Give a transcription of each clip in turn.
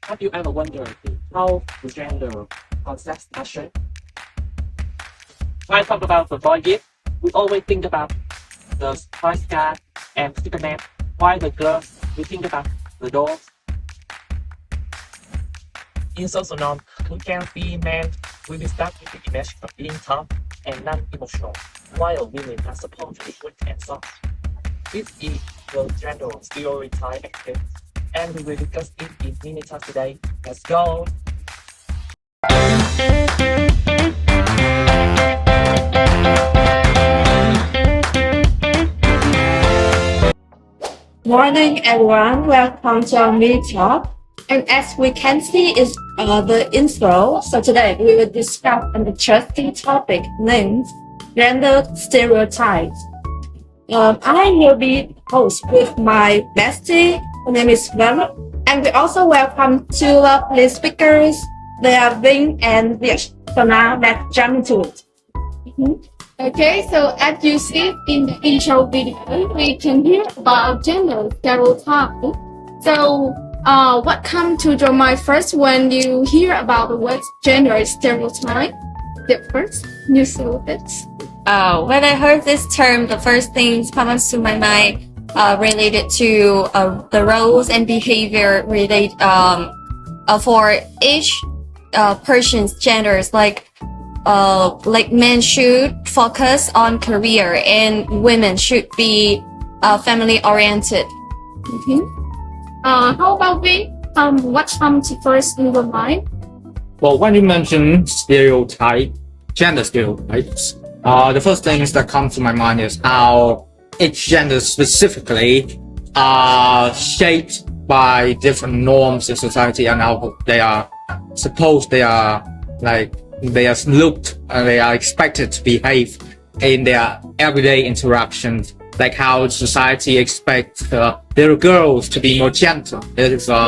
Have you ever wondered how the gender concepts are shaped? When I talk about the boy gift, we always think about the toy star and Superman, while the girls, we think about the dolls. In social norm, we can see men will be stuck with the image of being tough and non-emotional, while women are supposed to be weak and soft. This is the gender stereotype aspect, and we will discuss it in minutes today. Let's go! Morning everyone, welcome to our mini talk. And as we can see is the intro, so today we will discuss an interesting topic named gender stereotypes. I will be host with my bestie, her name is Val, and we also welcome two lovely speakers. They are Vinh and Viet. So now let's jump into it. Okay, so as you see in the intro video, we can hear about gender stereotype. So, what comes to your mind first when you hear about the word gender stereotype? The first you saw it. When I heard this term, the first things comes to my mind related to the roles and behavior related for each person's genders. Like men should focus on career and women should be family oriented. How about we? What comes first in your mind? Well, when you mention stereotype, gender stereotypes, the first things that come to my mind is how each gender specifically are shaped by different norms in society and how they are looked and they are expected to behave in their everyday interactions, like how society expects little girls to be more gentle,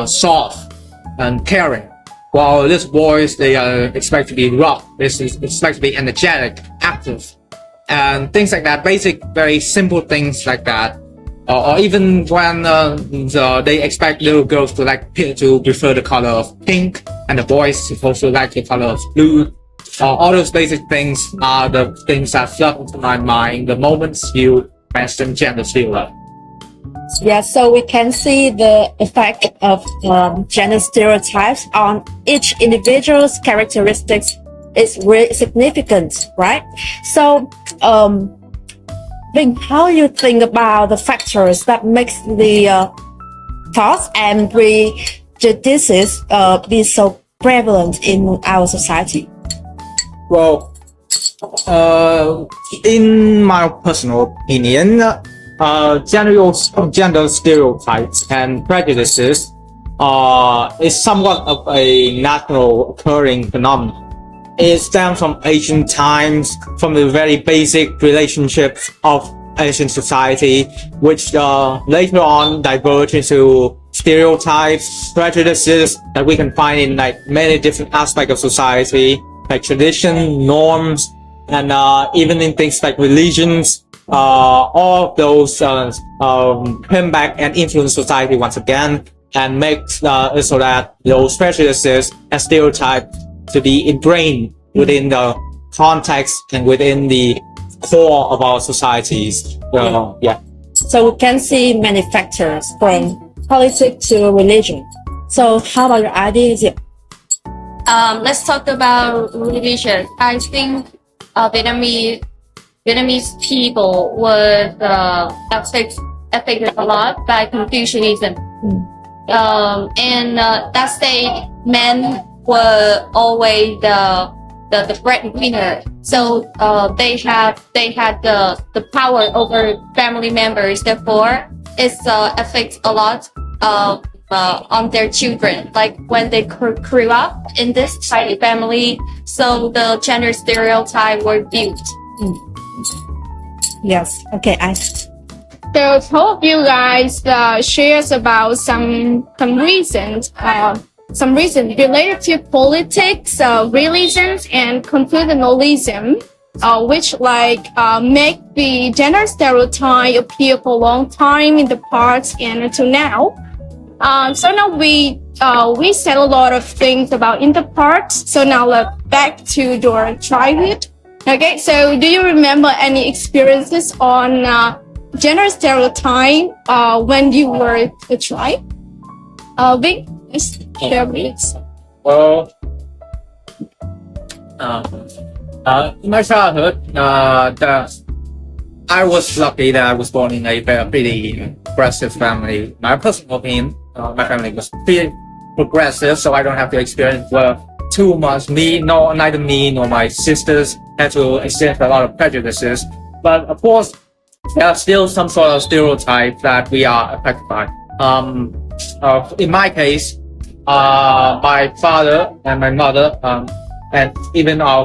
soft and caring, while little boys, they are expected to be rough, expected to be energetic, active, and things like that. Basic, very simple things like that. Or even when they expect little girls to prefer the color of pink, and the boys supposed to like the color of blue. All those basic things are the things that flood into my mind the moment you mention gender stereotype. Yeah, so we can see the effect of gender stereotypes on each individual's characteristics is really significant, right? So, Vinh, how you think about the factors that makes the thoughts and prejudices be so prevalent in our society? Well, in my personal opinion, gender stereotypes and prejudices is somewhat of a natural occurring phenomenon. It stems from ancient times, from the very basic relationships of ancient society, which later on diverge into stereotypes, prejudices that we can find in many different aspects of society, like tradition, norms, and even in things like religions. All of those come back and influence society once again, and make it so that those prejudices and stereotypes to be ingrained within the context and within the core of our societies. So we can see many factors from politics to religion. So how about your ideas? Let's talk about religion. I think Vietnamese people was affected a lot by Confucianism. And that state, men were always the breadwinner. So they had the power over family members. Therefore, it affects a lot on their children. Like when they grew up in this tiny family, so the gender stereotype were built. Yes. Okay. So hope you guys shares about some reasons related to politics, religions, and confucianism, which make the gender stereotype appear for a long time in the past and until now. So now we we said a lot of things about in the parts. So now let's back to your childhood. Okay, so do you remember any experiences on gender stereotype when you were a child? Vic, let's share please. Well, in my childhood, I was lucky that I was born in a pretty progressive family. My personal opinion, my family was pretty progressive, so I don't have to experience too much. Neither me nor my sisters had to experience a lot of prejudices. But of course, there are still some sort of stereotypes that we are affected by. In my case, my father and my mother, and even our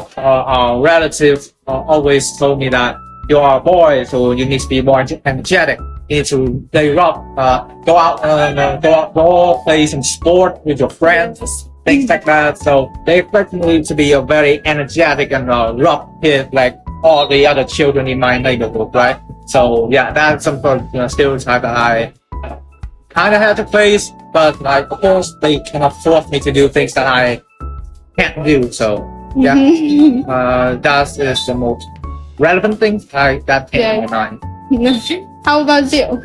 relatives always told me that you are a boy, so you need to be more energetic. You need to play rough, go out, play some sport with your friends, things like that. So they expect me to be a very energetic and rough kid, like all the other children in my neighborhood, right? So yeah, that's some sort of stereotype that I kind of had to face. But like, of course, they cannot force me to do things that I can't do. So yeah, that is the most relevant thing that came to my mind. How about you?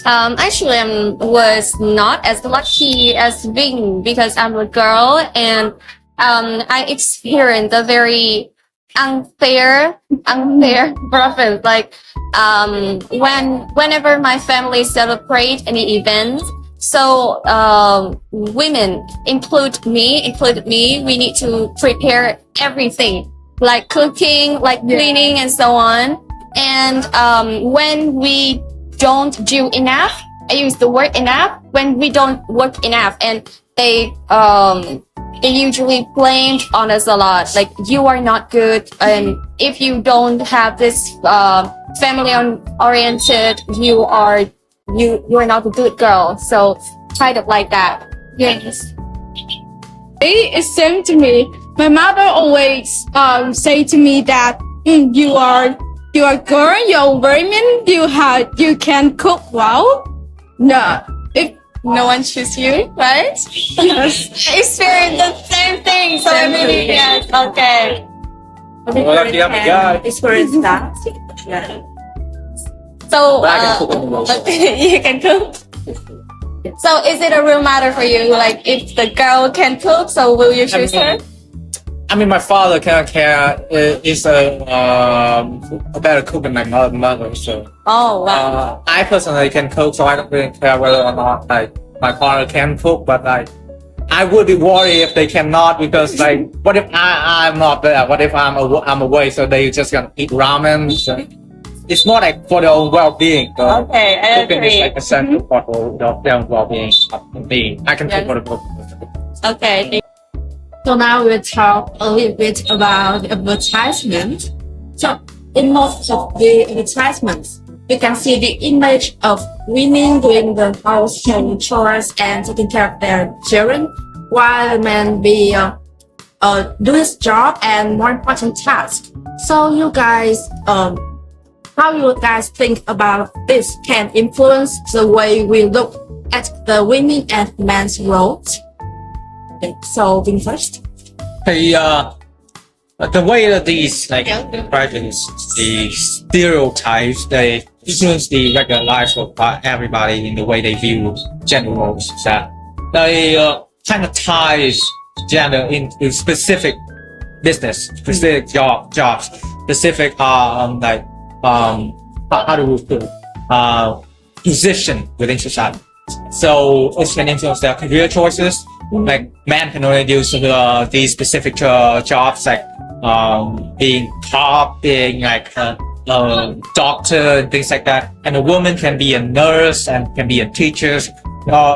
Actually, I was not as lucky as Ving because I'm a girl, and I experienced a very unfair preference. Like whenever my family celebrate any event, so women included me, we need to prepare everything, like cooking, like cleaning, and so on. And when we don't do enough, I use the word enough, when we don't work enough, and they usually blamed on us a lot, like you are not good, and if you don't have this family oriented, you are not a good girl. So kind of like that. Yes. It's same to me. My mother always say to me that you are girl, you're women, you can cook well. No, if No one choose you, right? Yes. Experience the same thing. So I really yes. Okay. Experience that. Yeah. So you can cook. So is it a real matter for you? Like if the girl can cook, so will you choose her? I mean, my father is a better cook than my mother. So Oh wow. I personally can cook, so I don't really care whether or not like my partner can cook. But like, I would be worried if they cannot, because like, what if I'm not there? What if I'm away? So they just gonna eat ramen. So it's more like for their own well-being. So Okay, I cooking is agree. like essential for their own well-being. Me, I can cook for the both. Okay. So now we'll talk a little bit about the advertisement. So in most of the advertisements, you can see the image of women doing the household chores and taking care of their children, while men be do his job and more important tasks. So you guys, how you guys think about this can influence the way we look at the women and men's roles? Okay, so being first. The way that these like prejudices, the stereotypes, they influence the regular lives of everybody in the way they view gender roles. That they kind of ties gender into specific business, specific jobs, specific how do we put it? Position within society. So it can influence their career choices. Like men can only do these specific jobs, like being cop, being like a doctor and things like that. And a woman can be a nurse and can be a teacher.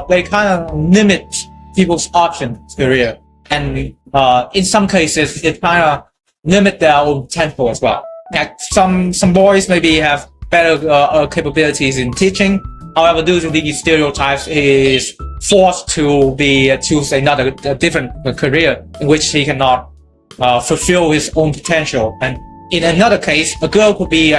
They kind of limit people's options career, and in some cases it kind of limit their own potential as well. Like some boys maybe have better capabilities in teaching. However, due to these stereotypes, he is forced to choose a different career in which he cannot fulfill his own potential. And in another case, a girl could be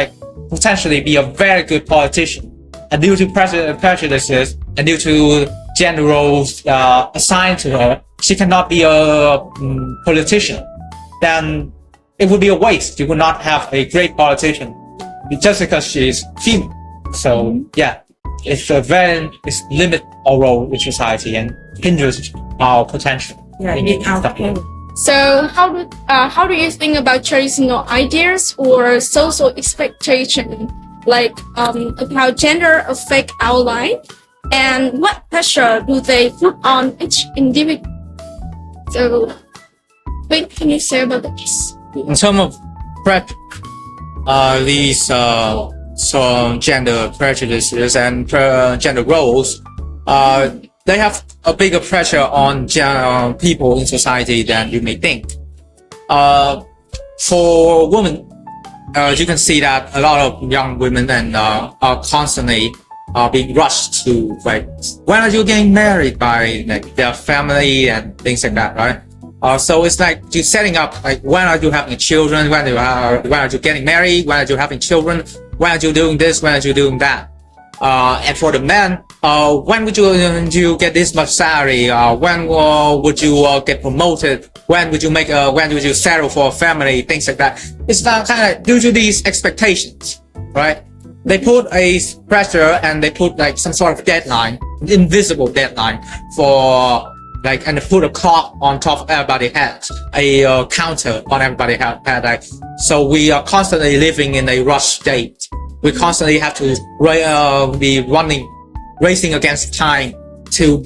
potentially be a very good politician, and due to prejudices and due to gender roles assigned to her, she cannot be a politician, then it would be a waste. You would not have a great politician just because she is female. So yeah, it's limit our role in society and hinders our potential. Yeah, in our case. So how do you think about traditional ideas or social expectation, like about gender affect our life, and what pressure do they put on each individual? So, what can you say about this? In terms of these some gender prejudices and gender roles, they have a bigger pressure on people in society than you may think. For women, you can see that a lot of young women are constantly being rushed to, like, when are you getting married by, like, their family and things like that, right? So it's like you setting up, like, when are you having children, when are you getting married, when are you having children, when are you doing this, when are you doing that. And for the men, when would you get this much salary? When would you get promoted? When would you settle for a family? Things like that. It's not kind of due to these expectations, right? They put a pressure and they put, like, some sort of deadline, invisible deadline for, like, and they put a clock on top of everybody's head, a counter on everybody's head. Like, so we are constantly living in a rush state. We constantly have to be racing against time to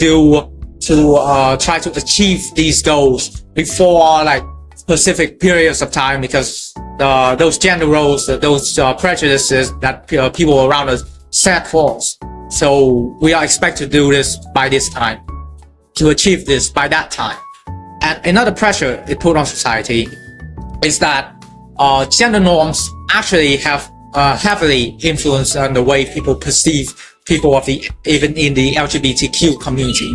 try to achieve these goals before, like, specific periods of time, because those gender roles, those prejudices that people around us set for us. So we are expected to do this by this time, to achieve this by that time. And another pressure it put on society is that gender norms actually have heavily influenced on the way people perceive people even in the LGBTQ community.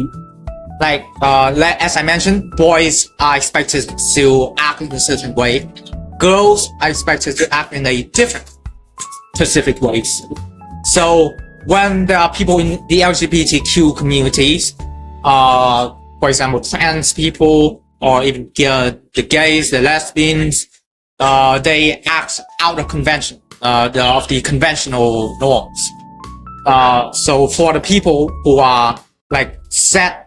Like, as I mentioned, boys are expected to act in a certain way. Girls are expected to act in a different, specific ways. So when there are people in the LGBTQ communities, for example, trans people, or even the gays, the lesbians, they act out of convention, of the conventional norms. So for the people who are, like,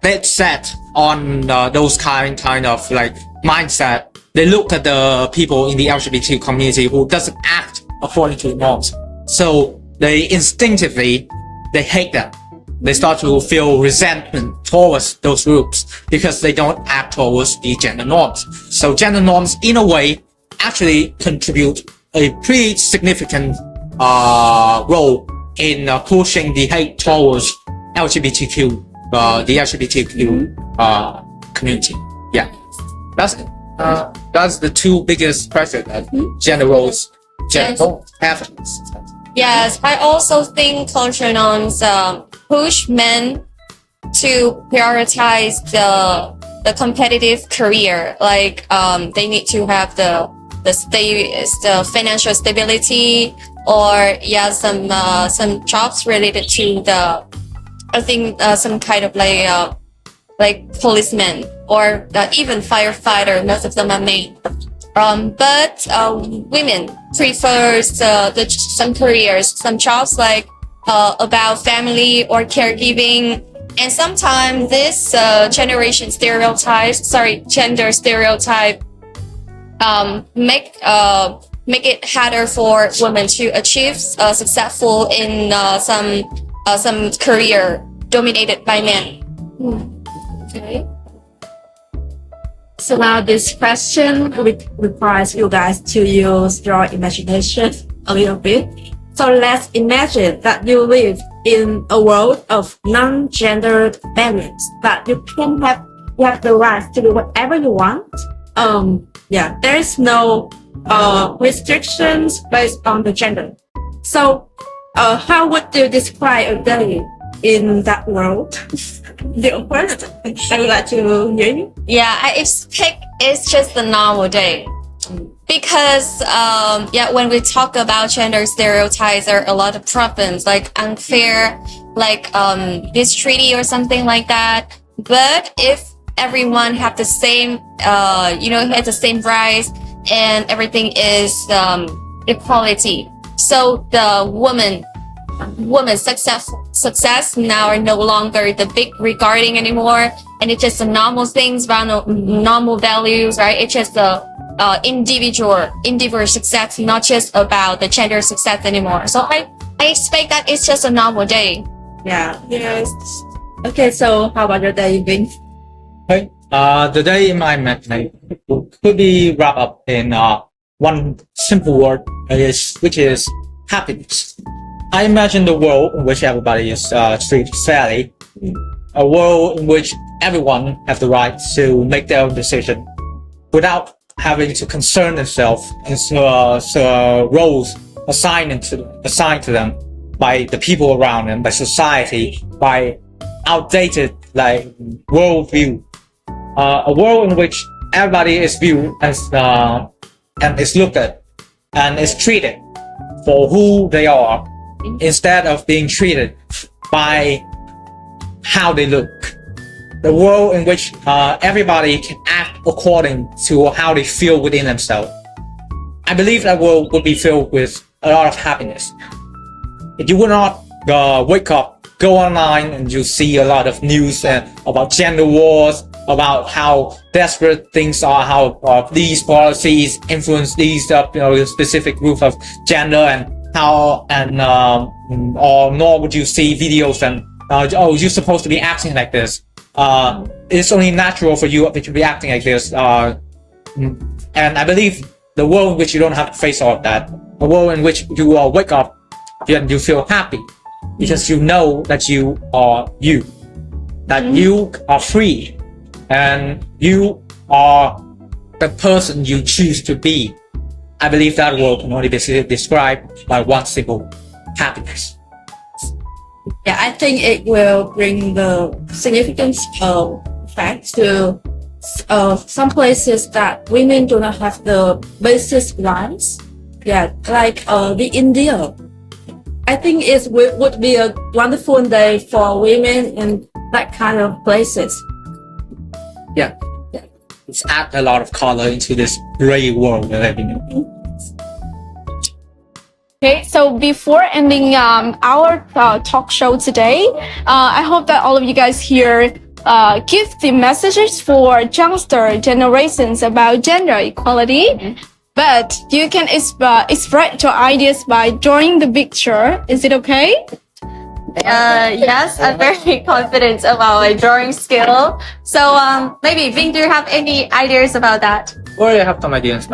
dead set on those kind of, like, mindset, they look at the people in the LGBT community who doesn't act according to the norms. So they instinctively, they hate them. They start to feel resentment towards those groups because they don't act towards the gender norms. So gender norms, in a way, actually contribute a pretty significant role in pushing the hate towards LGBTQ, the LGBTQ community. Yeah, that's the two biggest pressure that gender roles, gender norms have. Yes, I also think cultural norms push men to prioritize the competitive career. Like, they need to have the financial stability, or some jobs related to some kind of like policeman, or even firefighter. Most of them are men. But women prefers some careers, some jobs like about family or caregiving, and sometimes this gender stereotype make it harder for women to achieve successful in some career dominated by men. Okay. So now this question requires you guys to use your imagination a little bit. So let's imagine that you live in a world of non-gendered barriers, that you have the right to do whatever you want. There is no restrictions based on the gender. So how would you describe a day in that world? First, I would like to hear you. Yeah, it's just a normal day. Because yeah, when we talk about gender stereotypes, there are a lot of problems like unfair, like mistreaty or something like that. But if everyone have the same, has the same rights and everything is equality, so the woman success now are no longer the big regarding anymore, and it's just the normal things, normal values, right? It's just the individual success, not just about the gender success anymore. So I expect that it's just a normal day. Yeah. Yes. Okay, so how about your day, Vinh? Okay. The day in my imagination could be wrapped up in one simple word, which is happiness. I imagine the world in which everybody is treated fairly, a world in which everyone has the right to make their own decision without having to concern themselves and roles assigned to them by the people around them, by society, by outdated worldview. A world in which everybody is viewed as and is looked at and is treated for who they are, instead of being treated by how they look. The world in which everybody can act according to how they feel within themselves. I believe that world would be filled with a lot of happiness. If you would not wake up, go online, and you see a lot of news about gender wars, about how desperate things are, how these policies influence these specific group of gender, and or nor would you see videos and you're supposed to be acting like this. It's only natural for you to be acting like this. And I believe the world in which you don't have to face all of that, a world in which you wake up and you feel happy because you know that you are you, that you are free, and you are the person you choose to be. I believe that world can only be described by one simple: happiness. Yeah, I think it will bring the significance of fact to some places that women do not have the basic rights. Yeah, like the India. I think it would be a wonderful day for women in that kind of places. Yeah. It's add a lot of color into this gray world we're living in. Okay, so before ending our talk show today, I hope that all of you guys here give the messages for youngster generations about gender equality. But you can express your ideas by drawing the picture. Is it okay? Yes, I'm very confident about my drawing skill. So maybe Vinh, do you have any ideas about that? Well, I have some ideas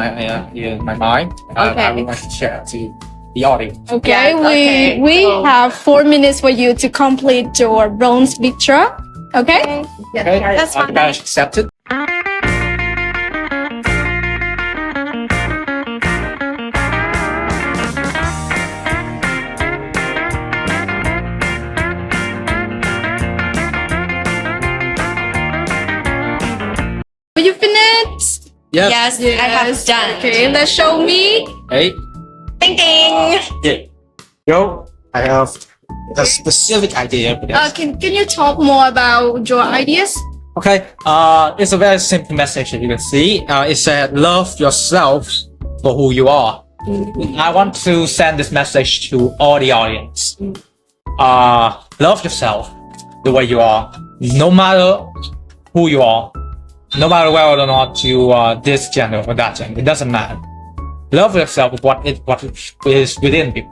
in my mind. Okay. I would like to share to the audience. Okay, Yes, we have 4 minutes for you to complete your bronze picture. Okay? Okay, That's fine. you guys accept it. Are you finished? Yes, I have done. Okay, let's show me. Hey. Thinking. Yeah. Yo, I have a specific idea for this. Can you talk more about your ideas? Okay, it's a very simple message as you can see. It said, love yourself for who you are. I want to send this message to all the audience. Love yourself the way you are, no matter who you are, no matter whether or not you are this gender or that gender, it doesn't matter. Love yourself with what is within you.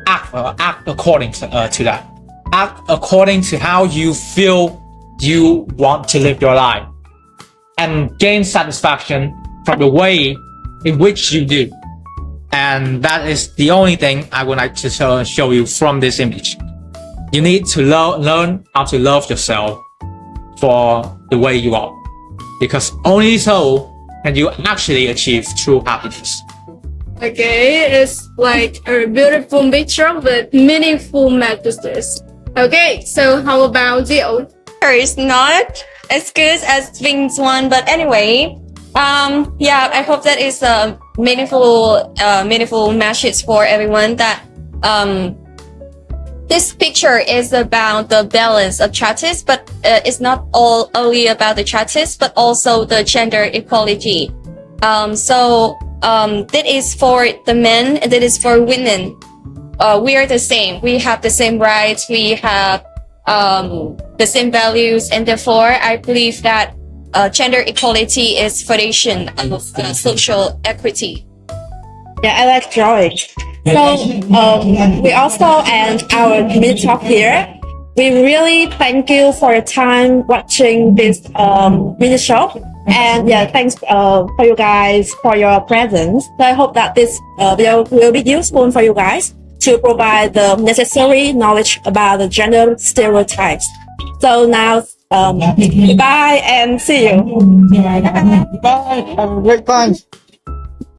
Act according to that. Act according to how you feel you want to live your life, and gain satisfaction from the way in which you do. And that is the only thing I would like to show you from this image. You need to learn how to love yourself for the way you are, because only so can you actually achieve true happiness. Okay, it's like a beautiful picture with meaningful messages. Okay, so how about you? It's not as good as Ving's one, but anyway, Yeah, I hope that is a meaningful message for everyone that this picture is about the balance of justice, but it's not all only about the justice, but also the gender equality. That is for the men and that is for women. We are the same. We have the same rights. We have the same values, and therefore, I believe that gender equality is foundation of social equity. Yeah, I like drawing. So we also end our mini talk here. We really thank you for your time watching this mini show. And yeah, thanks for you guys for your presence. So I hope that this video will be useful for you guys to provide the necessary knowledge about the gender stereotypes. So now, goodbye and see you. Bye. Have a great time.